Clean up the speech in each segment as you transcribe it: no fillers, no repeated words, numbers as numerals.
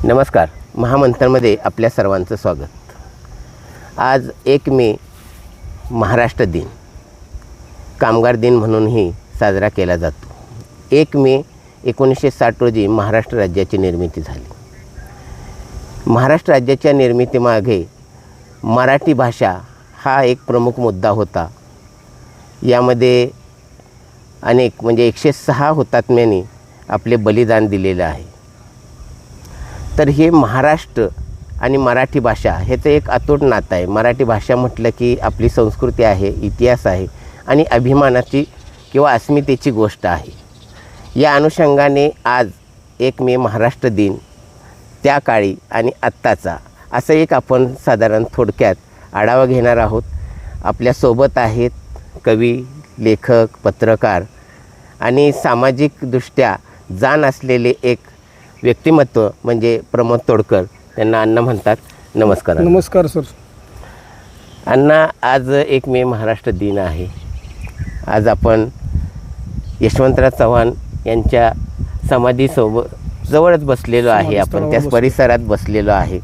नमस्कार. महामंथनमध्ये आपल्या सर्वांचं स्वागत. आज 1 मे महाराष्ट्र दिन, कामगार दिन म्हणूनही साजरा केला जातो. 1 मे 1960 रोजी महाराष्ट्र राज्याची निर्मिती झाली. महाराष्ट्र राज्याच्या निर्मितीमागे मराठी भाषा हा एक प्रमुख मुद्दा होता. यामध्ये अनेक म्हणजे 106 हुतात्म्यांनी आपले बलिदान दिलेलं आहे. तर हे महाराष्ट्र आणि मराठी भाषा हे तर एक अतूट नातं आहे. मराठी भाषा म्हटलं की आपली संस्कृती आहे, इतिहास आहे आणि अभिमानाची किंवा अस्मितेची गोष्ट आहे. या अनुषंगाने आज 1 मे महाराष्ट्र दिन, त्या काळी आणि आत्ताचा, असं एक आपण साधारण थोडक्यात आढावा घेणार आहोत. आपल्यासोबत आहेत कवी, लेखक, पत्रकार आणि सामाजिकदृष्ट्या जाण असलेले एक व्यक्तिमत्व म्हणजे प्रमोद तोडकर. त्यांना अण्णा म्हणतात. नमस्कार. नमस्कार सर. अण्णा, आज 1 मे महाराष्ट्र दिन आहे. आज आपण यशवंतराव चव्हाण यांच्या समाधीसोबत जवळच बसलेलो आहे. आपण त्याच परिसरात बसलेलो आहे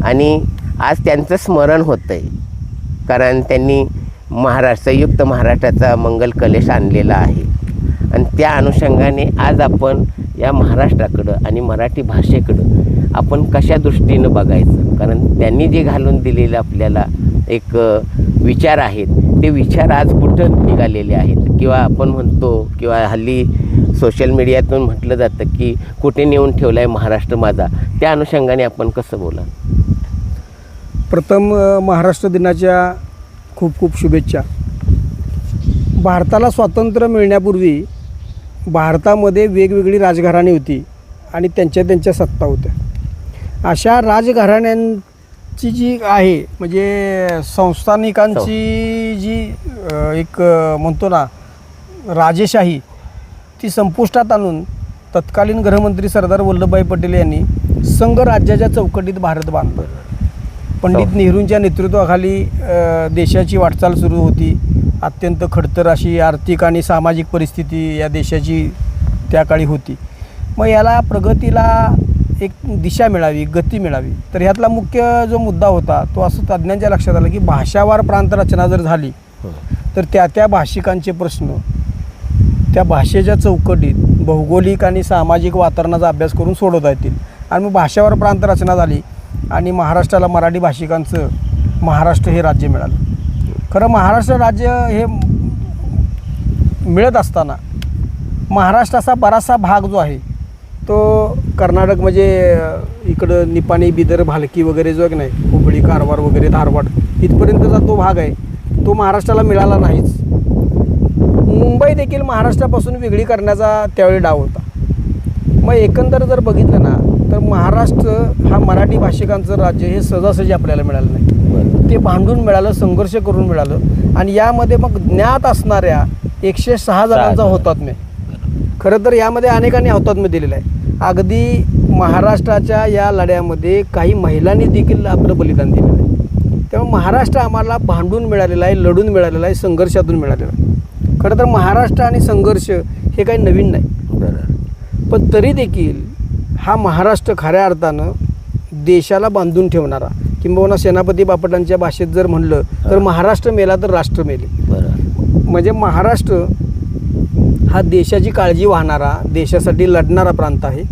आणि आज त्यांचं स्मरण होतं आहे, कारण त्यांनी संयुक्त महाराष्ट्राचा मंगल कलश आणलेला आहे. आणि त्या अनुषंगाने आज आपण या महाराष्ट्राकडं आणि मराठी भाषेकडं आपण कशा दृष्टीनं बघायचं, कारण त्यांनी जे घालून दिलेलं आपल्याला एक विचार आहेत, ते विचार आज कुठं निघालेले आहेत, किंवा आपण म्हणतो किंवा हल्ली सोशल मीडियातून म्हटलं जातं की कुठे नेऊन ठेवला आहे महाराष्ट्र माझा. त्या अनुषंगाने आपण कसं बोला? प्रथम महाराष्ट्र दिनाच्या खूप खूप शुभेच्छा. भारताला स्वातंत्र्य मिळण्यापूर्वी भारतामध्ये वेगवेगळी राजघराणी होती आणि त्यांच्या सत्ता होत्या. अशा राजघराण्यांची जी आहे म्हणजे संस्थानिकांची जी एक म्हणतो ना राजेशाही, ती संपुष्टात आणून तत्कालीन गृहमंत्री सरदार वल्लभभाई पटेल यांनी संघराज्याच्या चौकटीत भारत बांधला. पंडित नेहरूंच्या नेतृत्वाखाली देशाची वाटचाल सुरू होती. अत्यंत खडतर अशी आर्थिक आणि सामाजिक परिस्थिती या देशाची त्या काळी होती. मग याला प्रगतीला एक दिशा मिळावी, गती मिळावी. तर ह्यातला मुख्य जो मुद्दा होता तो असं तज्ज्ञांच्या लक्षात आलं की भाषावार प्रांतरचना जर झाली तर त्या भाषिकांचे प्रश्न त्या भाषेच्या चौकटीत भौगोलिक आणि सामाजिक वातावरणाचा अभ्यास करून सोडवता येतील. आणि मग भाषावार प्रांतरचना झाली आणि महाराष्ट्राला मराठी भाषिकांचं महाराष्ट्र हे राज्य मिळालं. खरं महाराष्ट्र राज्य हे मिळत असताना महाराष्ट्राचा बराचसा भाग जो आहे तो कर्नाटक म्हणजे इकडं निपाणी, बिदर, भालकी वगैरे जो आहे की नाही, हुबळी, कारवार वगैरे, धारवाड इथपर्यंतचा तो भाग आहे, तो महाराष्ट्राला मिळाला नाहीच. मुंबई देखील महाराष्ट्रापासून वेगळी करण्याचा त्यावेळी डाव होता. मग एकंदर जर बघितलं ना तर महाराष्ट्र हा मराठी भाषिकांचं राज्य हे सहजासहजी आपल्याला मिळालं नाही. ते भांडून मिळालं, संघर्ष करून मिळालं. आणि यामध्ये मग ज्ञात असणाऱ्या 106 जणांचा हुतात्म्य, खरं तर यामध्ये अनेकांनी हुतात्म्य दिलेलं आहे. अगदी महाराष्ट्राच्या या लढ्यामध्ये काही महिलांनी देखील आपलं बलिदान दिलेलं आहे. त्यामुळे महाराष्ट्र आम्हाला भांडून मिळालेला आहे, लढून मिळालेला आहे, संघर्षातून मिळालेला आहे. खरं तर महाराष्ट्र आणि संघर्ष हे काही नवीन नाही, पण तरी देखील हा महाराष्ट्र खऱ्या अर्थानं देशाला बांधून ठेवणारा, किंबहुना सेनापती बापटांच्या भाषेत जर म्हणलं तर महाराष्ट्र मेला तर राष्ट्र मेले. म्हणजे महाराष्ट्र हा देशाची काळजी वाहणारा, देशासाठी लढणारा प्रांत आहे.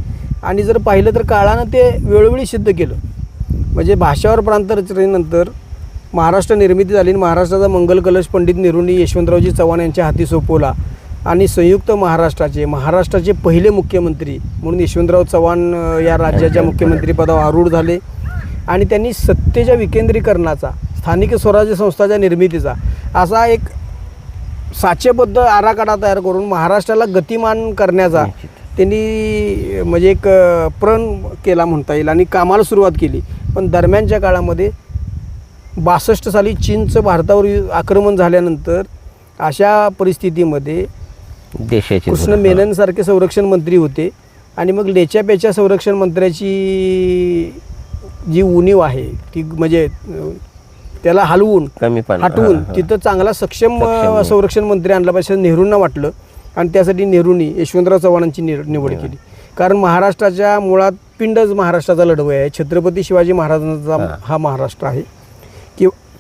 आणि जर पाहिलं तर काळानं ते वेळोवेळी सिद्ध केलं. म्हणजे भाषावर प्रांतरचनेनंतर महाराष्ट्र निर्मिती झाली. महाराष्ट्राचा मंगल कलश पंडित नेहरूंनी यशवंतरावजी चव्हाण यांच्या हाती सोपवला आणि संयुक्त महाराष्ट्राचे पहिले मुख्यमंत्री म्हणून यशवंतराव चव्हाण या राज्याच्या मुख्यमंत्रीपदावर आरूढ झाले. आणि त्यांनी सत्तेच्या विकेंद्रीकरणाचा, स्थानिक स्वराज्य संस्थाच्या निर्मितीचा असा एक साचेबद्ध आराखडा तयार करून महाराष्ट्राला गतिमान करण्याचा त्यांनी म्हणजे एक प्रण केला म्हणता येईल आणि कामाला सुरुवात केली. पण दरम्यानच्या काळामध्ये 62 साली चीनचं भारतावर आक्रमण झाल्यानंतर अशा परिस्थितीमध्ये देशाचे कृष्ण मेननसारखे संरक्षण मंत्री होते आणि मग लेच्यापेच्या संरक्षण मंत्र्याची जी उणीव आहे ती म्हणजे त्याला हलवून हटवून तिथं चांगला सक्षम संरक्षण मंत्री आणला पाहिजे नेहरूंना वाटलं. आणि त्यासाठी नेहरूंनी यशवंतराव चव्हाणांची निवड केली. कारण महाराष्ट्राच्या मुळात पिंडच महाराष्ट्राचा लढवय आहे. छत्रपती शिवाजी महाराजांचा हा महाराष्ट्र आहे.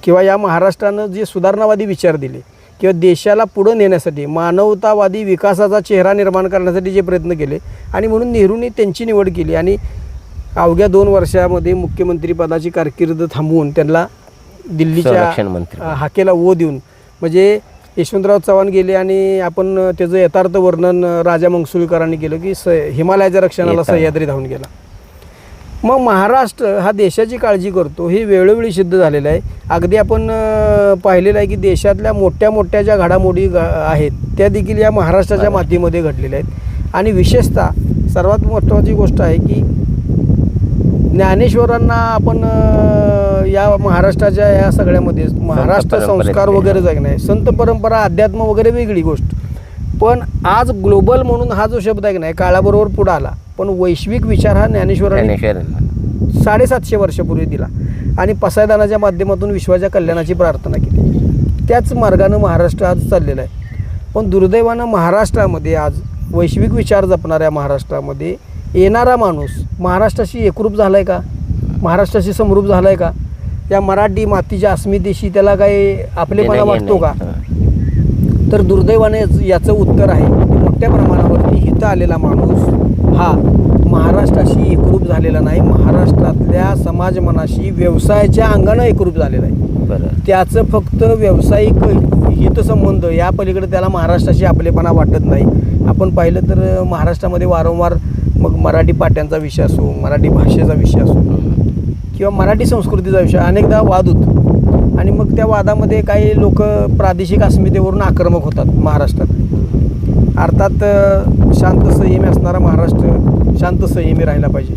किंवा या महाराष्ट्रानं जे सुधारणावादी विचार दिले किंवा देशाला पुढं नेण्यासाठी मानवतावादी विकासाचा चेहरा निर्माण करण्यासाठी जे प्रयत्न केले आणि म्हणून नेहरूंनी त्यांची निवड केली आणि अवघ्या 2 वर्षामध्ये मुख्यमंत्रीपदाची कारकीर्द थांबवून त्यांना दिल्लीच्या हाकेला देऊन म्हणजे यशवंतराव चव्हाण गेले आणि आपण त्याचं यथार्थ वर्णन राजा मंगसुळकरांनी केलं की हिमालयाच्या रक्षणाला सह्याद्री धावून गेला. मग महाराष्ट्र हा देशाची काळजी करतो हे वेळोवेळी सिद्ध झालेलं आहे. अगदी आपण पाहिलेलं आहे की देशातल्या मोठ्या मोठ्या ज्या घडामोडी आहेत त्या देखील या महाराष्ट्राच्या मातीमध्ये घडलेल्या आहेत. आणि विशेषतः सर्वात महत्त्वाची गोष्ट आहे की ज्ञानेश्वरांना आपण या महाराष्ट्राच्या या सगळ्यामध्ये महाराष्ट्र संस्कार वगैरे जाग नाही, संत परंपरा अध्यात्म वगैरे वेगळी गोष्ट. पण आज ग्लोबल म्हणून हा जो शब्द आहे की नाही काळाबरोबर पुढे आला, पण वैश्विक विचार हा ज्ञानेश्वरांनी 750 वर्षापूर्वी दिला आणि पसायदानाच्या माध्यमातून विश्वाच्या कल्याणाची प्रार्थना केली. त्याच मार्गानं महाराष्ट्र आज चाललेला आहे. पण दुर्दैवानं महाराष्ट्रामध्ये आज वैश्विक विचार जपणाऱ्या महाराष्ट्रामध्ये येणारा माणूस महाराष्ट्राशी एकरूप झाला आहे का, महाराष्ट्राशी समरूप झाला आहे का, या मराठी मातीच्या अस्मितेशी त्याला काही आपलेपणा वाटतो का? तर दुर्दैवाने याचं उत्तर आहे की मोठ्या प्रमाणावरती इथं आलेला माणूस हा महाराष्ट्राशी एकरूप झालेला नाही, महाराष्ट्रातल्या समाजमनाशी व्यवसायाच्या अंगानं एकरूप झालेला आहे. त्याचं फक्त व्यावसायिक हितसंबंध या पलीकडे त्याला महाराष्ट्राशी आपलेपणा वाटत नाही. आपण पाहिलं तर महाराष्ट्रामध्ये वारंवार मग मराठी पाट्यांचा विषय असो, मराठी भाषेचा विषय असो किंवा मराठी संस्कृतीचा विषय अनेकदा वाद होतो आणि मग त्या वादामध्ये काही लोक प्रादेशिक अस्मितेवरून आक्रमक होतात महाराष्ट्रात. अर्थात शांत संयमी असणारा महाराष्ट्र शांत संयमी राहायला पाहिजे.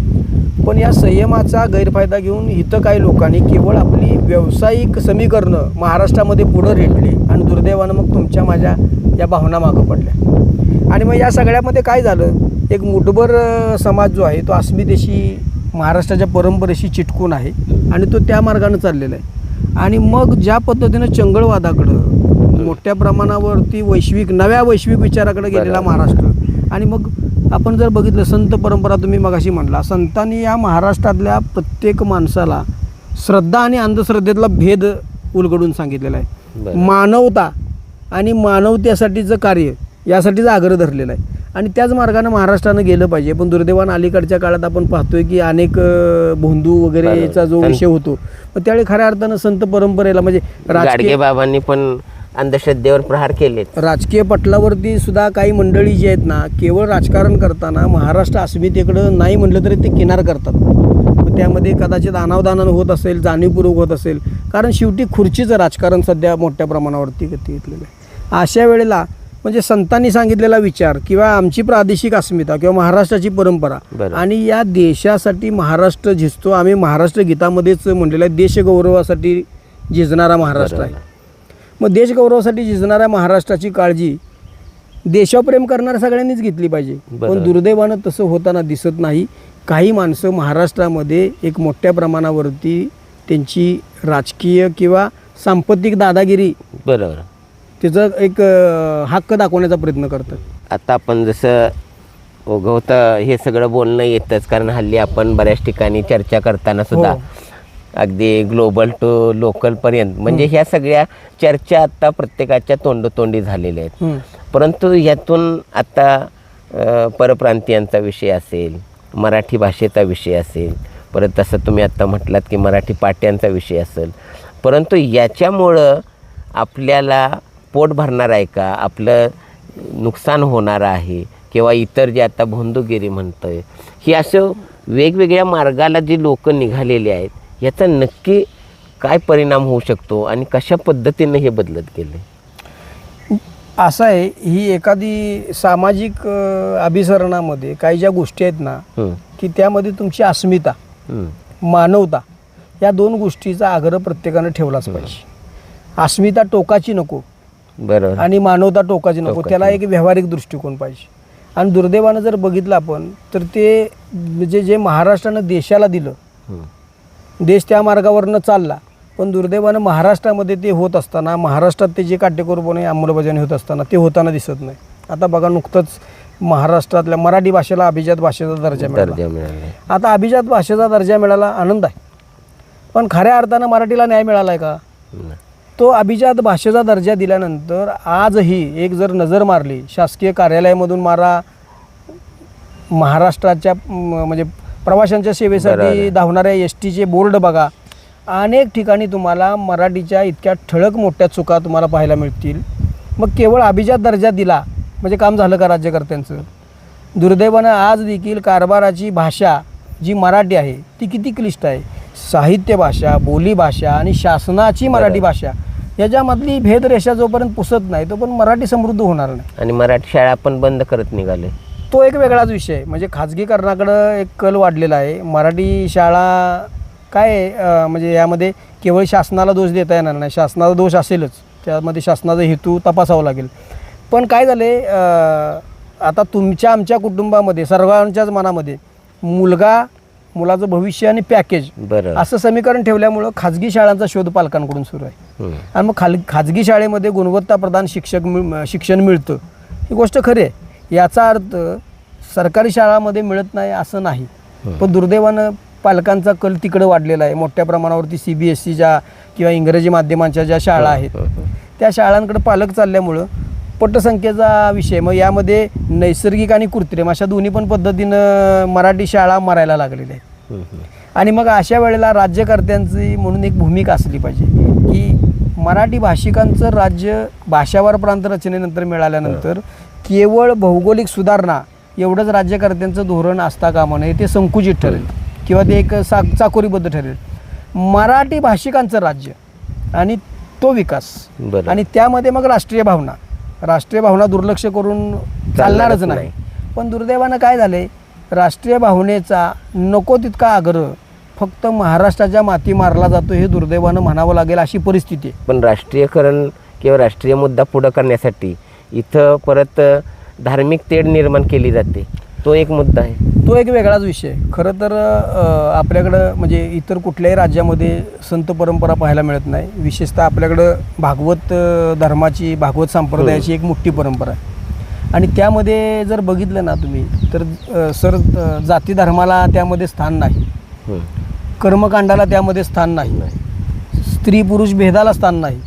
पण या संयमाचा गैरफायदा घेऊन इथं काही लोकांनी केवळ आपली व्यावसायिक समीकरणं महाराष्ट्रामध्ये पुढं रेटली आणि दुर्दैवानं मग तुमच्या माझ्या या भावना मागं पडल्या. आणि मग या सगळ्यामध्ये काय झालं, एक मुठभर समाज जो आहे तो अस्मितेशी महाराष्ट्राच्या परंपरेशी चिटकून आहे आणि तो त्या मार्गानं चाललेला आहे. आणि मग ज्या पद्धतीनं चंगळवादाकडं मोठ्या प्रमाणावरती नव्या वैश्विक विचाराकडे गेलेला महाराष्ट्र आणि मग आपण जर बघितलं संत परंपरा तुम्ही मगाशी म्हटला, संतांनी या महाराष्ट्रातल्या प्रत्येक माणसाला श्रद्धा आणि अंधश्रद्धेतला भेद उलगडून सांगितलेला आहे. मानवता आणि मानवतेसाठीचं कार्य यासाठीचा आग्रह धरलेला आहे आणि त्याच मार्गाने महाराष्ट्रानं गेलं पाहिजे. पण दुर्दैवानं अलीकडच्या काळात आपण पाहतोय की अनेक भोंदू वगैरेचा जो विषय होतो, पण त्यावेळी खऱ्या अर्थानं संत परंपरेला म्हणजे गाडगे बाबांनी पण अंधश्रद्धेवर प्रहार केले. राजकीय पटलावरती सुद्धा काही मंडळी जी आहेत ना, केवळ राजकारण करताना महाराष्ट्र अस्मितेकडं नाही म्हटलं तरी ते किनार करतात. त्यामध्ये कदाचित अनावधानानं होत असेल, जाणीवपूर्वक होत असेल, कारण शेवटी खुर्चीचं राजकारण सध्या मोठ्या प्रमाणावरती गती घेतलेलं आहे. अशा वेळेला म्हणजे संतांनी सांगितलेला विचार किंवा आमची प्रादेशिक अस्मिता किंवा महाराष्ट्राची परंपरा आणि या देशासाठी महाराष्ट्र झिजतो. आम्ही महाराष्ट्र गीतामध्येच म्हटलेलं आहे देशगौरवासाठी झिजणारा महाराष्ट्र आहे. मग देशगौरवासाठी झिजणाऱ्या महाराष्ट्राची काळजी देशावर प्रेम करणाऱ्या सगळ्यांनीच घेतली पाहिजे. पण दुर्दैवानं तसं होताना दिसत नाही. काही माणसं महाराष्ट्रामध्ये एक मोठ्या प्रमाणावरती त्यांची राजकीय किंवा सांपत्तिक दादागिरी त्याचा एक हक्क दाखवण्याचा प्रयत्न करतात. आता आपण जसं ओघवतं हे सगळं बोलणं येतंच, कारण हल्ली आपण बऱ्याच ठिकाणी चर्चा करताना सुद्धा अगदी ग्लोबल टू लोकलपर्यंत म्हणजे ह्या सगळ्या चर्चा आता प्रत्येकाच्या तोंडोतोंडी झालेल्या आहेत. परंतु यातून आता परप्रांतीयांचा विषय असेल, मराठी भाषेचा विषय असेल, परत तसं तुम्ही आत्ता म्हटलात की मराठी पाट्यांचा विषय असेल, परंतु याच्यामुळं आपल्याला पोट भरणार आहे का, आपलं नुकसान होणार आहे किंवा इतर जे आता भोंदूगिरी म्हणतो आहे, ही असं वेगवेगळ्या मार्गाला जी लोक निघालेली आहेत याचा नक्की काय परिणाम होऊ शकतो आणि कशा पद्धतीने हे बदलत गेले? असं आहे, ही एखादी सामाजिक अभिसरणामध्ये काही ज्या गोष्टी आहेत ना की त्यामध्ये तुमची अस्मिता मानवता या 2 गोष्टीचा आग्रह प्रत्येकानं ठेवलाच पाहिजे. अस्मिता टोकाची नको बरोबर आणि मानवता टोकाची नको, त्याला एक व्यावहारिक दृष्टिकोन पाहिजे. आणि दुर्दैवानं जर बघितलं आपण तर ते म्हणजे जे महाराष्ट्रानं देशाला दिलं, देश त्या मार्गावरनं चालला, पण दुर्दैवानं महाराष्ट्रामध्ये ते होत असताना महाराष्ट्रात ते जे काटेकोरपणे अंमलबजावणी होत असताना ते होताना दिसत नाही. आता बघा नुकतंच महाराष्ट्रातल्या मराठी भाषेला अभिजात भाषेचा दर्जा मिळाला. मिळाला. आता अभिजात भाषेचा दर्जा मिळाला, आनंद आहे, पण खऱ्या अर्थानं मराठीला न्याय मिळाला आहे का? तो अभिजात भाषेचा दर्जा दिल्यानंतर आजही एक जर नजर मारली शासकीय कार्यालयामधून मारा, महाराष्ट्राच्या म्हणजे प्रवाशांच्या सेवेसाठी धावणाऱ्या एसटीचे बोर्ड बघा, अनेक ठिकाणी तुम्हाला मराठीच्या इतक्या ठळक मोठ्या चुका तुम्हाला पाहायला मिळतील. मग केवळ अभिजात दर्जा दिला म्हणजे काम झालं का राज्यकर्त्यांचं? दुर्दैवानं आज देखील कारभाराची भाषा जी मराठी आहे ती किती क्लिष्ट आहे. साहित्य भाषा, बोली भाषा आणि शासनाची मराठी भाषा याच्यामधली भेदरेषा जोपर्यंत पुसत नाही तोपर्यंत मराठी समृद्ध होणार नाही. आणि मराठी शाळा आपण बंद करत निघाले. तो एक वेगळाच विषय आहे. म्हणजे खाजगीकरणाकडं एक कल वाढलेला आहे. मराठी शाळा काय म्हणजे यामध्ये केवळ शासनाला दोष देता येणार नाही. शासनाचा दोष असेलच, त्यामध्ये शासनाचा हेतू तपासावा लागेल. पण काय झाले, आता तुमच्या आमच्या कुटुंबामध्ये सर्वांच्याच मनामध्ये मुलाचं भविष्य आणि पॅकेज बरं असं समीकरण ठेवल्यामुळं खाजगी शाळांचा शोध पालकांकडून सुरू आहे. आणि मग खाजगी शाळेमध्ये गुणवत्ता प्रदान शिक्षण मिळतं ही गोष्ट खरी आहे. याचा अर्थ सरकारी शाळांमध्ये मिळत नाही असं नाही. पण दुर्दैवानं पालकांचा कल तिकडं वाढलेला आहे. मोठ्या प्रमाणावरती CBSEच्या किंवा इंग्रजी माध्यमांच्या ज्या शाळा आहेत त्या शाळांकडे पालक चालल्यामुळं पटसंख्येचा विषय, मग यामध्ये नैसर्गिक आणि कृत्रिम अशा दोन्ही पण पद्धतीनं मराठी शाळा मरायला लागलेल्या आहेत. आणि मग अशा वेळेला राज्यकर्त्यांची म्हणून एक भूमिका असली पाहिजे की मराठी भाषिकांचं राज्य भाषावार प्रांत रचनेनंतर मिळाल्यानंतर केवळ भौगोलिक सुधारणा एवढंच राज्यकर्त्यांचं धोरण असता कामा नये. ते संकुचित ठरेल किंवा ते एक चाकोरीबद्ध ठरेल. मराठी भाषिकांचं राज्य आणि तो विकास आणि त्यामध्ये मग राष्ट्रीय भावना दुर्लक्ष करून चालणारच नाही. पण दुर्दैवानं काय झाले, राष्ट्रीय भावनेचा नको तितका आग्रह फक्त महाराष्ट्राच्या माती मारला जातो हे दुर्दैवानं म्हणावं लागेल अशी परिस्थिती आहे. पण राष्ट्रीयकरण किंवा राष्ट्रीय मुद्दा पुढं करण्यासाठी इथं परत धार्मिक तेढ निर्माण केली जाते. तो एक मुद्दा आहे. तो एक वेगळाच विषय. खरं तर आपल्याकडं म्हणजे इतर कुठल्याही राज्यामध्ये संत परंपरा पाहायला मिळत नाही. विशेषतः आपल्याकडं भागवत धर्माची, भागवत संप्रदायाची एक मोठी परंपरा आहे. आणि त्यामध्ये जर बघितलं ना तुम्ही तर जाती धर्माला त्यामध्ये स्थान नाही, कर्मकांडाला त्यामध्ये स्थान नाही, स्त्री पुरुष भेदाला स्थान नाही.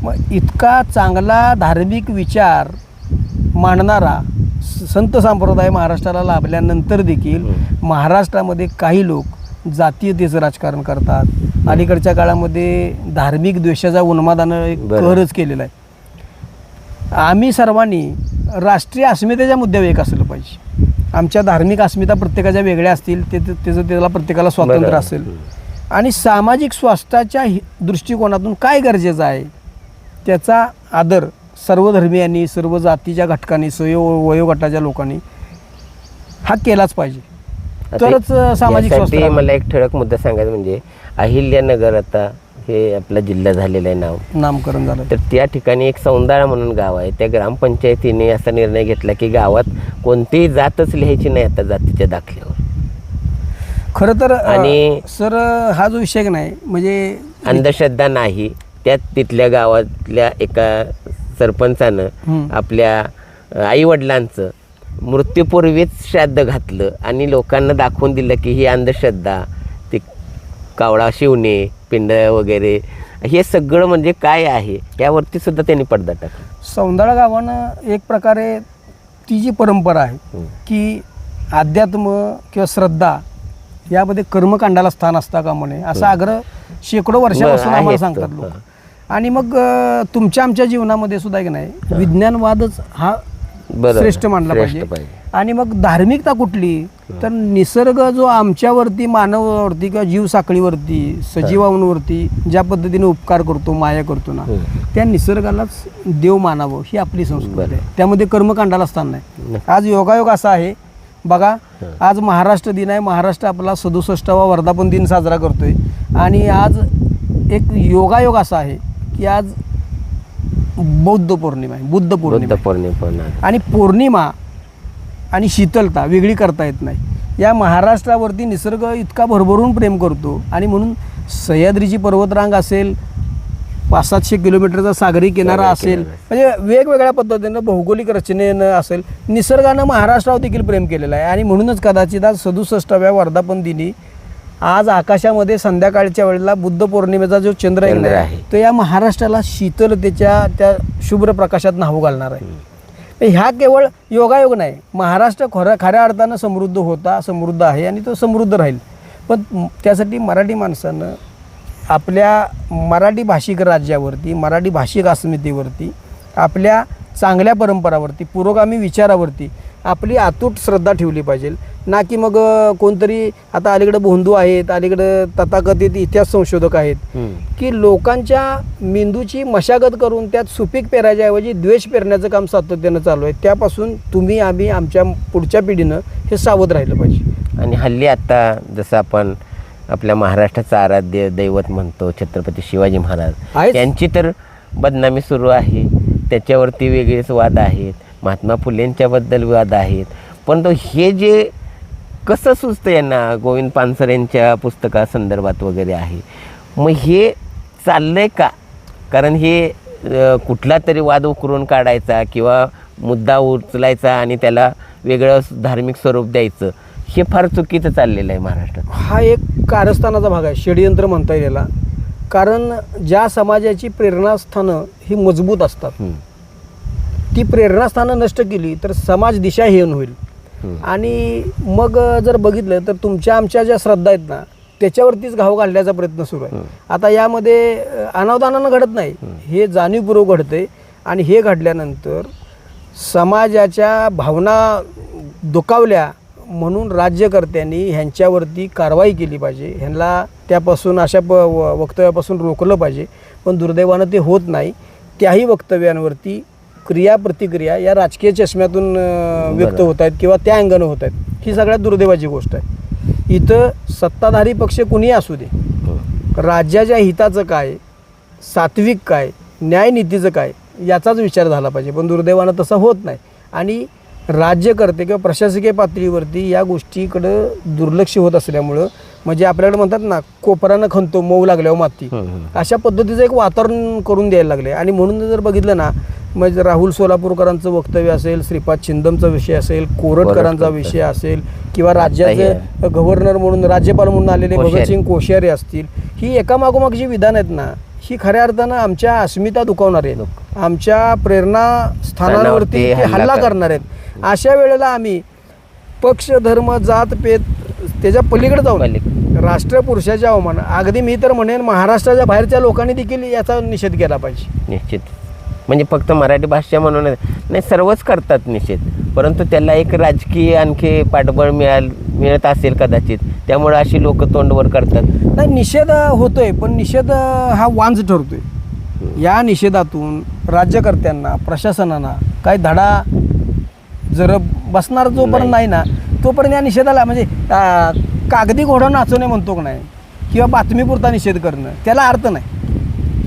मग इतका चांगला धार्मिक विचार मांडणारा संत संप्रदाय महाराष्ट्राला लाभल्यानंतर देखील महाराष्ट्रामध्ये काही लोक जातीयतेचं राजकारण करतात. अलीकडच्या काळामध्ये धार्मिक द्वेषाचा उन्मादानं एक कहरच केलेला आहे. आम्ही सर्वांनी राष्ट्रीय अस्मितेच्या मुद्द्यावर एक असलं पाहिजे. आमच्या धार्मिक अस्मिता प्रत्येकाच्या वेगळ्या असतील, त्याला प्रत्येकाला स्वातंत्र्य असेल. आणि सामाजिक स्वास्थ्याच्या दृष्टिकोनातून काय गरजेचं आहे त्याचा आदर सर्व धर्मियांनी, सर्व जातीच्या घटकांनी, वयोगटाच्या लोकांनी हा केलाच पाहिजे. तरच सामाजिक स्वास्थ्य. मला एक ठळक मुद्दा सांगायचा म्हणजे अहिल्यानगर आता हे आपला जिल्हा झालेला आहे, नामकरण झालं. तर त्या ठिकाणी एक सौंदाळा म्हणून गाव आहे. त्या ग्रामपंचायतीने असा निर्णय घेतला की गावात कोणतीही जातच लिहायची नाही आता जातीच्या दाखल्यावर. खरं तर आणि सर हा जो विषय नाही म्हणजे अंधश्रद्धा नाही. त्यात तिथल्या गावातल्या एका सरपंचानं आपल्या आईवडिलांचं मृत्यूपूर्वीच श्राद्ध घातलं आणि लोकांना दाखवून दिलं की ही अंधश्रद्धा, ती कावळा शिवणे, पिंड वगैरे हे सगळं म्हणजे काय आहे यावरती सुद्धा त्यांनी पडदा टाकला. सौंदाळा गावानं एक प्रकारे ती जी परंपरा आहे की अध्यात्म किंवा श्रद्धा यामध्ये कर्मकांडाला स्थान असता कामा नये असा आग्रह शेकडो वर्षापासून आम्हाला सांगतात लोक. आणि मग तुमच्या आमच्या जीवनामध्ये सुद्धा एक नाही विज्ञानवादच हा श्रेष्ठ मानला पाहिजे. आणि मग धार्मिकता कुठली तर निसर्ग जो आमच्यावरती, मानवावरती किंवा जीवसाखळीवरती, सजीवांवरती ज्या पद्धतीने उपकार करतो, माया करतो ना, त्या निसर्गालाच देव मानावं ही आपली संस्कृती आहे. त्यामध्ये कर्मकांडाला स्थान नाही. आज योगायोग असा आहे बघा, आज महाराष्ट्र दिन आहे. महाराष्ट्र आपला 67वा वर्धापन दिन साजरा करतोय. आणि आज एक योगायोग असा आहे की आज बौद्ध पौर्णिमा आहे, बुद्ध पौर्णिमा. आणि पौर्णिमा आणि शीतलता वेगळी करता येत नाही. या महाराष्ट्रावरती निसर्ग इतका भरभरून प्रेम करतो. आणि म्हणून सह्याद्रीची पर्वतरांग असेल, 500-700 किलोमीटरचा सागरी किनारा असेल, म्हणजे वेगवेगळ्या पद्धतीनं भौगोलिक रचनेनं असेल, निसर्गानं महाराष्ट्रावर देखील प्रेम केलेलं आहे. आणि म्हणूनच कदाचित आज 67व्या वर्धापन दिनी आज आकाशामध्ये संध्याकाळच्या वेळेला बुद्ध पौर्णिमेचा जो चंद्र आहे तो या महाराष्ट्राला शीतलतेच्या त्या शुभ्र प्रकाशात न्हावू घालणार आहे. ह्या केवळ योगायोग नाही, महाराष्ट्र खऱ्या अर्थानं समृद्ध आहे आणि तो समृद्ध राहील. पण त्यासाठी मराठी माणसानं आपल्या मराठी भाषिक राज्यावरती, मराठी भाषिक अस्मितेवरती, आपल्या चांगल्या परंपरावरती, पुरोगामी विचारावरती आपली अतूट श्रद्धा ठेवली पाहिजे. ना की मग कोणतरी आता अलीकडं भोंदू आहेत, अलीकडं तथाकथित इतिहास संशोधक आहेत की लोकांच्या मेंदूची मशागत करून त्यात सुपीक पेरायच्या ऐवजी द्वेष पेरण्याचं काम सातत्यानं चालू आहे. त्यापासून तुम्ही आम्ही आमच्या पुढच्या पिढीनं हे सावध राहिलं पाहिजे. आणि हल्ली आता जसं आपण आपल्या महाराष्ट्राचं आराध्य दैवत म्हणतो छत्रपती शिवाजी महाराज, त्यांची तर बदनामी सुरू आहे, त्याच्यावरती वेगळेच वाद आहेत, महात्मा फुलेंच्याबद्दल वाद आहेत. पण हे जे कसं सुचतं यांना, गोविंद पानसर यांच्या पुस्तकासंदर्भात वगैरे आहे, मग हे चाललंय का? कारण हे कुठला तरी वाद उकरून काढायचा किंवा मुद्दा उचलायचा आणि त्याला वेगळं धार्मिक स्वरूप द्यायचं, हे फार चुकीचं चाललेलं आहे महाराष्ट्रात. हा एक कारस्थानाचा भाग आहे, षडयंत्र म्हणता येईल याला. कारण ज्या समाजाची प्रेरणास्थानं ही मजबूत असतात, ती प्रेरणास्थानं नष्ट केली तर समाज दिशाहीन होईल. आणि मग जर बघितलं तर तुमच्या आमच्या ज्या श्रद्धा आहेत ना त्याच्यावरतीच घाव घालण्याचा प्रयत्न सुरू आहे. आता यामध्ये अनावधानानं घडत नाही, हे जाणीवपूर्वक घडते. आणि हे घडल्यानंतर समाजाच्या भावना दुखावल्या म्हणून राज्यकर्त्यांनी ह्यांच्यावरती कारवाई केली पाहिजे, ह्यांना त्यापासून अशा वक्तव्यापासून रोखलं पाहिजे. पण दुर्दैवानं ते होत नाही. त्याही वक्तव्यांवरती क्रिया प्रतिक्रिया या राजकीय चष्म्यातून व्यक्त होत आहेत किंवा त्या अंगानं होत आहेत. ही सगळ्यात दुर्दैवाची गोष्ट आहे. इथं सत्ताधारी पक्ष कुणीही असू दे, राज्याच्या हिताचं काय, सात्विक काय, न्यायनीतीचं काय याचाच विचार झाला पाहिजे. पण दुर्दैवानं तसं होत नाही. आणि राज्यकर्ते किंवा प्रशासकीय पातळीवरती या गोष्टीकडं दुर्लक्ष होत असल्यामुळं, म्हणजे आपल्याकडे म्हणतात ना कोपरानं खणतो मऊ लागल्यावर माती, अशा पद्धतीचं एक वातावरण करून द्यायला लागले. आणि म्हणून जर बघितलं ना, म्हणजे राहुल सोलापूरकरांचं वक्तव्य असेल, श्रीपाद छिंदमचा विषय असेल, कोरटकरांचा विषय असेल, किंवा राज्याचे गव्हर्नर म्हणून राज्यपाल म्हणून आलेले भगतसिंग कोश्यारी असतील, ही एकामागोमाग जी विधान आहेत ना, ही खऱ्या अर्थानं आमच्या अस्मिता दुखावणार आहेत, आमच्या प्रेरणा स्थानांवरती हल्ला करणार आहेत. अशा वेळेला आम्ही पक्ष, धर्म, जात, पेत त्याच्या पलीकडे जाऊन राष्ट्रपुरुषाच्या अवमान, अगदी मी तर म्हणेन महाराष्ट्राच्या बाहेरच्या लोकांनी देखील याचा निषेध केला पाहिजे. निश्चित. म्हणजे फक्त मराठी भाषा म्हणून नाही, सर्वच करतात निषेध, परंतु त्याला एक राजकीय आणखी पाठबळ मिळत असेल कदाचित, त्यामुळे अशी लोक तोंडवर करतात. नाही, निषेध होतोय, पण निषेध हा वांज ठरतोय. या निषेधातून राज्यकर्त्यांना, प्रशासनाला काही धडा जर बसणार जोपर्यंत नाही ना, तोपर्यंत या निषेधाला म्हणजे कागदी घोडं नाचवणे म्हणतो की नाही, किंवा बातमीपुरता निषेध करणं, त्याला अर्थ नाही.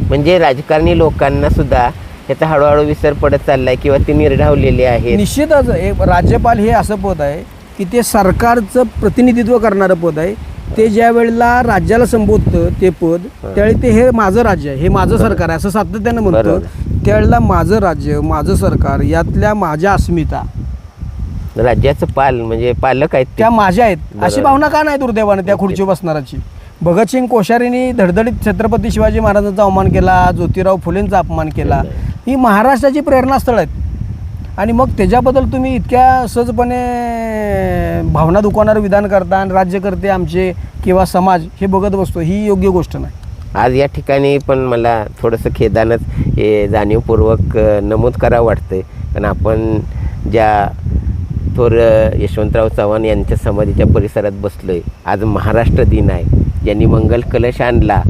म्हणजे राजकारणी लोकांना सुद्धा याचा हळूहळू विसर पडत चाललाय किंवा ते निर्ढावलेले आहे. निश्चितच राज्यपाल हे असं पद आहे की ते सरकारचं प्रतिनिधित्व करणारं पद आहे. ते ज्या वेळेला राज्याला संबोधतं ते पद, त्यावेळी ते हे माझं राज्य आहे, हे माझं सरकार आहे असं सातत्यानं म्हणतं. त्यावेळेला माझं राज्य, माझं सरकार यातल्या माझ्या अस्मिता, राज्याचं म्हणजे पालक आहेत त्या माझ्या आहेत, अशी भावना का नाही दुर्दैवानं त्या खुर्चीवर बसणाराची. भगतसिंग कोश्यारींनी धडधडीत छत्रपती शिवाजी महाराजांचा अवमान केला, ज्योतिराव फुलेंचा अपमान केला. ही महाराष्ट्राची प्रेरणास्थळ आहेत. आणि मग त्याच्याबद्दल तुम्ही इतक्या सहजपणे भावना दुखवणारं विधान करता आणि राज्यकर्ते आमचे किंवा समाज हे बघत बसतो, ही योग्य गोष्ट नाही. आज या ठिकाणी पण मला थोडंसं खेदानंच हे जाणीवपूर्वक नमूद करावं वाटतंय. कारण आपण ज्या थोर यशवंतराव चव्हाण यांच्या समाधीच्या परिसरात बसलो आहे, आज महाराष्ट्र दिन आहे, ज्यांनी मंगल कलश आणला,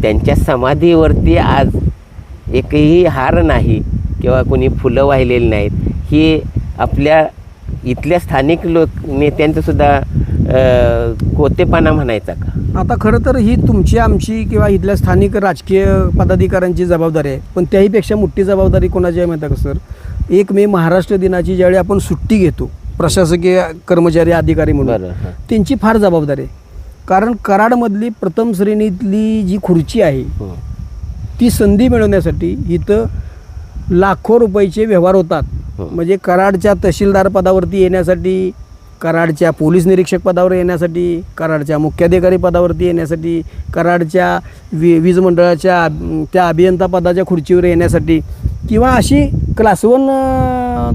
त्यांच्या समाधीवरती आज एकही हार नाही किंवा कोणी फुलं वाहिलेली नाहीत. ही आपल्या इथल्या स्थानिक नेत्यांचंसुद्धा कोतेपणा म्हणायचा का? आता खरं तर ही तुमची, आमची किंवा इथल्या स्थानिक राजकीय पदाधिकाऱ्यांची जबाबदारी आहे. पण त्याहीपेक्षा मोठी जबाबदारी कोणाची आहे माहिती आहे का सर? 1 मे महाराष्ट्र दिनाची ज्यावेळी आपण सुट्टी घेतो प्रशासकीय कर्मचारी, अधिकारी म्हणून, त्यांची फार जबाबदारी आहे. कारण कराडमधली प्रथम श्रेणीतली जी खुर्ची आहे ती संधी मिळवण्यासाठी इथं लाखो रुपयाचे व्यवहार होतात. म्हणजे कराडच्या तहसीलदार पदावरती येण्यासाठी, कराडच्या पोलीस निरीक्षक पदावर येण्यासाठी, कराडच्या मुख्याधिकारी पदावरती येण्यासाठी, कराडच्या वीज मंडळाच्या त्या अभियंता पदाच्या खुर्चीवर येण्यासाठी, किंवा अशी क्लास 1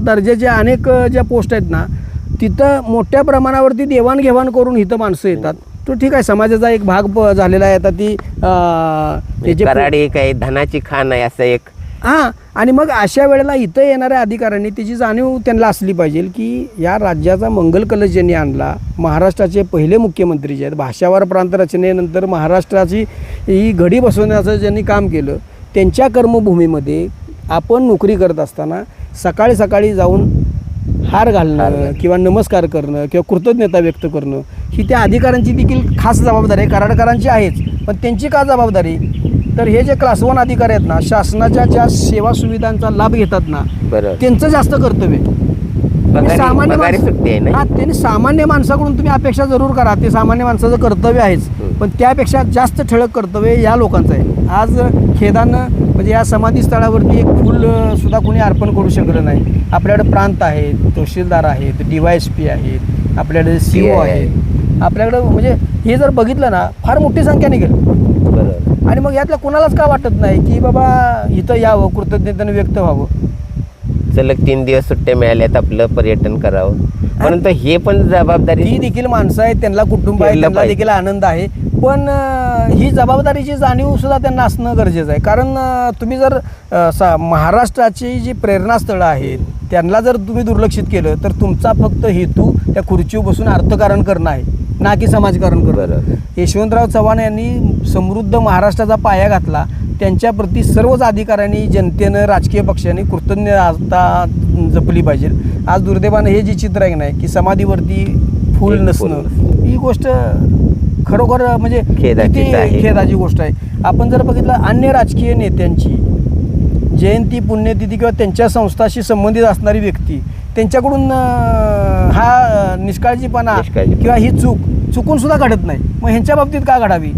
दर्जाच्या अनेक ज्या पोस्ट आहेत ना, तिथं मोठ्या प्रमाणावरती देवाणघेवाण करून इथं माणसं येतात. तो ठीक आहे, समाजाचा एक भाग झालेला आहे. आता ती त्याचे कराड एक आहे, धनाची खाण आहे असं एक. हां, आणि मग अशा वेळेला इथं येणाऱ्या अधिकाऱ्यांनी त्याची जाणीव त्यांना असली पाहिजे की या राज्याचा मंगल कलश ज्यांनी आणला, महाराष्ट्राचे पहिले मुख्यमंत्री जे आहेत, भाषावार प्रांत रचनेनंतर महाराष्ट्राची ही घडी बसवण्याचं ज्यांनी काम केलं, त्यांच्या कर्मभूमीमध्ये आपण नोकरी करत असताना सकाळी सकाळी जाऊन हार घालणं किंवा नमस्कार करणं किंवा कृतज्ञता व्यक्त करणं ही त्या अधिकाऱ्यांची देखील खास जबाबदारी आहे. कराडकरांची आहेच, पण त्यांची का जबाबदारी? तर हे जे क्लास 1 अधिकारी आहेत ना, शासनाच्या ज्या सेवा सुविधांचा लाभ घेतात ना, बरोबर, त्यांचं जास्त कर्तव्य आहे. पगारी सुट्टी आहे ना. त्यांनी सामान्य माणसाकडून तुम्ही अपेक्षा जरूर करा, ते सामान्य माणसाचं कर्तव्य आहेच, पण त्यापेक्षा जास्त ठळक कर्तव्य या लोकांचं आहे. आज खेदानं म्हणजे या समाधी स्थळावरती एक फूल सुद्धा कोणी अर्पण करू शकलं नाही. आपल्याकडे प्रांत आहेत, तहसीलदार आहेत, DYSP आहेत, आपल्याकडे CO आहेत, आपल्याकडं म्हणजे हे जर बघितलं ना, फार मोठी संख्या निघेल. बरोबर. आणि मग यातलं कोणालाच का वाटत नाही की बाबा इथं यावं, कृतज्ञतेनं व्यक्त व्हावं. सलग 3 दिवस सुट्ट्या मिळाल्यात, आपलं पर्यटन करावं. परंतु हे पण जबाबदारी, ही देखील माणसं आहेत, त्यांना कुटुंब आहे, त्यांना देखील आनंद आहे, पण ही जबाबदारीची जाणीव सुद्धा त्यांना असणं गरजेचं आहे. कारण तुम्ही जर महाराष्ट्राची जी प्रेरणास्थळं आहेत त्यांना जर तुम्ही दुर्लक्षित केलं तर तुमचा फक्त हेतू त्या खुर्चीवर बसून अर्थकारण करणं आहे, ना की समाजकारण करणं. यशवंतराव चव्हाण यांनी समृद्ध महाराष्ट्राचा पाया घातला. त्यांच्याप्रती सर्वच अधिकाऱ्यांनी, जनतेनं, राजकीय पक्षांनी कृतज्ञता जपली पाहिजे. आज दुर्दैवानं हे जे चित्र आहे नाही की समाधीवरती फूल नसणं, ही गोष्ट खरोखर म्हणजे खेदाची गोष्ट आहे. आपण जर बघितलं अन्य राजकीय नेत्यांची जयंती, पुण्यतिथी किंवा त्यांच्या संस्थाशी संबंधित असणारी व्यक्ती, त्यांच्याकडून हा निष्काळजीपणा किंवा ही चुकून सुद्धा घडत नाही. मग ह्यांच्या बाबतीत का घडावी?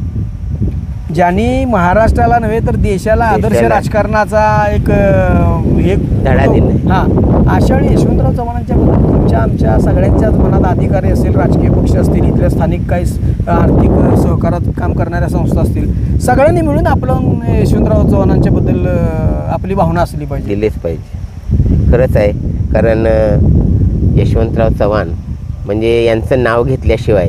ज्यांनी महाराष्ट्राला नव्हे तर देशाला आदर्श राजकारणाचा एक धडा दिला. हां, अशा वेळी यशवंतराव चव्हाणांच्या बद्दल तुमच्या आमच्या सगळ्यांच्याच मनात अधिकारी असेल, राजकीय पक्ष असतील, इथल्या स्थानिक काही आर्थिक सहकारात काम करणाऱ्या संस्था असतील, सगळ्यांनी मिळून आपलं यशवंतराव चव्हाणांच्या बद्दल आपली भावना असली पाहिजे. दिलेच पाहिजे. खरंच आहे, कारण यशवंतराव चव्हाण म्हणजे यांचं नाव घेतल्याशिवाय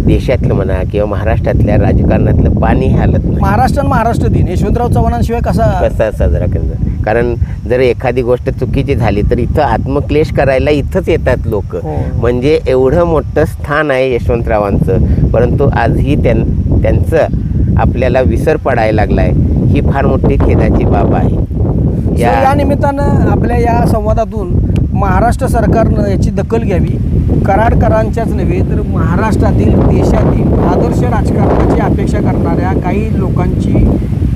देशातलं म्हणा किंवा महाराष्ट्रातल्या राजकारणातलं पाणी हालत नाही. महाराष्ट्र दिन यशवंतराव चव्हाणांशिवाय कसा साजरा करायचा? कारण जर एखादी गोष्ट चुकीची झाली तर इथं आत्मक्लेश करायला इथंच येतात लोक. म्हणजे एवढं मोठं स्थान आहे यशवंतरावांचं, परंतु आजही त्यांचं आपल्याला विसर पडायला लागला आहे. ही फार मोठी खेदाची बाब आहे. या निमित्तानं आपल्या या संवादातून महाराष्ट्र सरकारनं याची दखल घ्यावी. कराडकरांच्याच नव्हे तर महाराष्ट्रातील, देशातील आदर्श राजकारणाची अपेक्षा करणाऱ्या काही लोकांची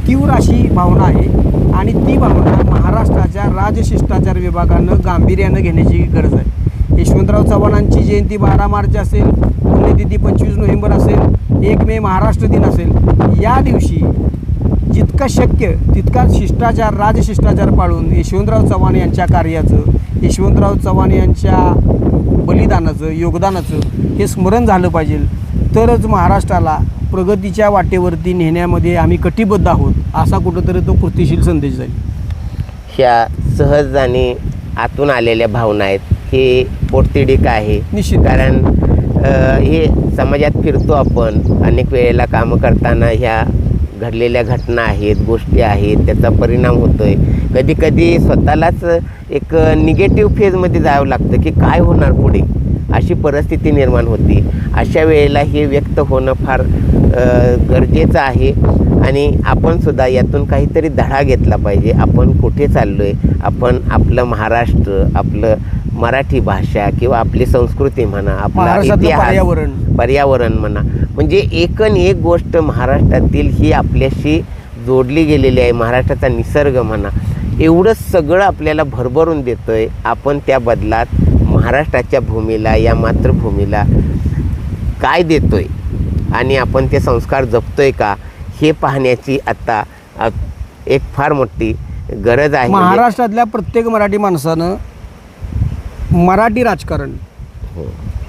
तीव्र अशी भावना आहे आणि ती भावना महाराष्ट्राच्या राजशिष्टाचार विभागानं गांभीर्यानं घेण्याची गरज आहे. यशवंतराव चव्हाणांची जयंती 12 मार्च असेल, पुण्यतिथी 25 नोव्हेंबर असेल, 1 मे महाराष्ट्र दिन असेल, या दिवशी जितका शक्य तितका शिष्टाचार, राजशिष्टाचार पाळून यशवंतराव चव्हाण यांच्या कार्याचं, यशवंतराव चव्हाण यांच्या बलिदानाचं, योगदानाचं हे स्मरण झालं पाहिजे. तरच महाराष्ट्राला प्रगतीच्या वाटेवरती नेण्यामध्ये आम्ही कटिबद्ध आहोत, असा कुठंतरी तो कृतीशील संदेश जाईल. ह्या सहज आणि आतून आलेल्या भावना आहेत. हे पोटतिडीक आहे निश्चित. कारण हे समाजात फिरतो आपण, अनेक वेळेला कामं करताना ह्या घडलेल्या घटना आहेत, गोष्टी आहेत, त्याचा परिणाम होतो आहे. कधी कधी स्वतःलाच एक निगेटिव्ह फेजमध्ये जावं लागतं की काय होणार पुढे, अशी परिस्थिती निर्माण होती. अशा वेळेला हे व्यक्त होणं फार गरजेचं आहे आणि आपणसुद्धा यातून काहीतरी धडा घेतला पाहिजे. आपण कुठे चाललो आहे, आपण आपलं महाराष्ट्र, आपलं मराठी भाषा किंवा आपली संस्कृती म्हणा, आपला इतिहास, पर्यावरण म्हणा, म्हणजे एकन एक गोष्ट महाराष्ट्रातील ही आपल्याशी जोडली गेलेली आहे. महाराष्ट्राचा निसर्ग म्हणा, एवढं सगळं आपल्याला भरभरून देतो आहे. आपण त्या बदलात महाराष्ट्राच्या भूमीला, या मातृभूमीला काय देतो आहे आणि आपण ते संस्कार जपतो आहे का, हे पाहण्याची आता एक फार मोठी गरज आहे. महाराष्ट्रातल्या प्रत्येक मराठी माणसानं मराठी राजकारण हो,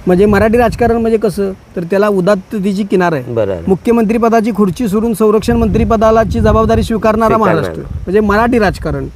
म्हणजे मराठी राजकारण म्हणजे कसं तर त्याला उदात्ततेची किनार आहे. बरोबर. मुख्यमंत्री पदाची खुर्ची सोडून संरक्षण मंत्री पदाची जबाबदारी स्वीकारणारा महाराष्ट्र म्हणजे मराठी राजकारण.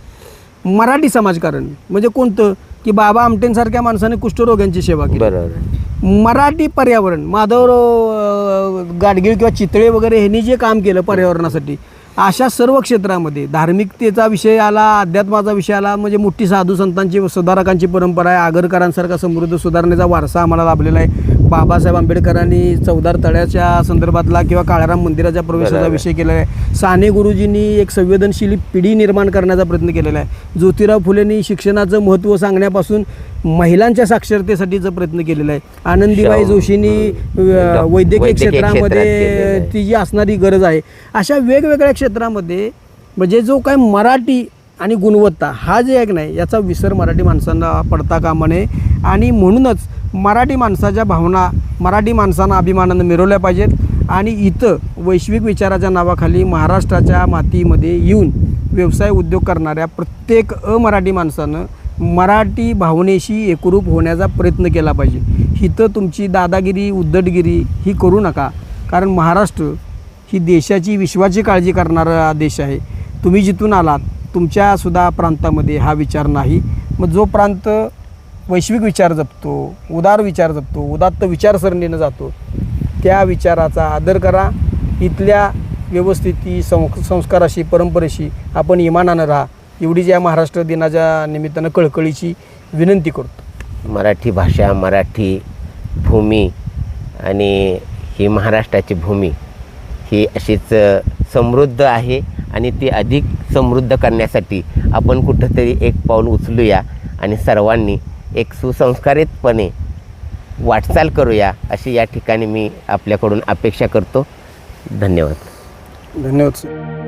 मराठी समाजकारण म्हणजे कोणतं की बाबा आमटेंसारख्या माणसाने कुष्ठरोग्यांची सेवा केली. बरोबर. मराठी पर्यावरण माधवराव गाडगीळ किंवा चितळे वगैरे ह्यांनी जे काम केलं पर्यावरणासाठी अशा सर्व क्षेत्रामध्ये धार्मिकतेचा विषय आला, अध्यात्माचा विषय आला, म्हणजे मोठी साधू संतांची सुधारकांची परंपरा आहे. आगरकरांसारखा समृद्ध सुधारणेचा वारसा आम्हाला लाभलेला आहे. बाबासाहेब आंबेडकरांनी चौदार तळ्याच्या संदर्भातला किंवा काळाराम मंदिराच्या प्रवेशाचा विषय केलेला आहे. साने गुरुजींनी एक संवेदनशील पिढी निर्माण करण्याचा प्रयत्न केलेला आहे. ज्योतिराव फुलेंनी शिक्षणाचं महत्त्व सांगण्यापासून महिलांच्या साक्षरतेसाठीचा प्रयत्न केलेला आहे. आनंदीबाई जोशींनी वैद्यकीय क्षेत्रामध्ये ती जी असणारी गरज आहे अशा वेगवेगळ्या क्षेत्रामध्ये म्हणजे जो काय मराठी आणि गुणवत्ता हा जे एक नाही याचा विसर मराठी माणसांना पडता कामा नये. आणि म्हणूनच मराठी माणसाच्या भावना मराठी माणसांना अभिमानानं मिरवल्या पाहिजेत. आणि इथं वैश्विक विचाराच्या नावाखाली महाराष्ट्राच्या मातीमध्ये येऊन व्यवसाय उद्योग करणाऱ्या प्रत्येक अमराठी माणसानं मराठी भावनेशी एकरूप होण्याचा प्रयत्न केला पाहिजे. इथं तुमची दादागिरी उद्धटगिरी ही करू नका, कारण महाराष्ट्र ही देशाची विश्वाची काळजी करणारा देश आहे. तुम्ही जिथून आलात तुमच्यासुद्धा प्रांतामध्ये हा विचार नाही. मग जो प्रांत वैश्विक विचार जपतो, उदार विचार जपतो, उदात्त विचारसरणीनं जातो त्या विचाराचा आदर करा. इथल्या व्यवस्थिती संस्काराशी परंपरेशी आपण इमानानं राहा एवढीच या महाराष्ट्र दिनाच्या निमित्तानं कळकळीची विनंती करतो. मराठी भाषा, मराठी भूमी आणि ही महाराष्ट्राची भूमी ही अशीच समृद्ध आहे आणि ती अधिक समृद्ध करण्यासाठी आपण कुठंतरी एक पाऊल उचलूया आणि सर्वांनी एक सुसंस्कारितपणे वाटचाल करूया अशी या ठिकाणी मी आपल्याकडून अपेक्षा करतो. धन्यवाद. धन्यवाद सर.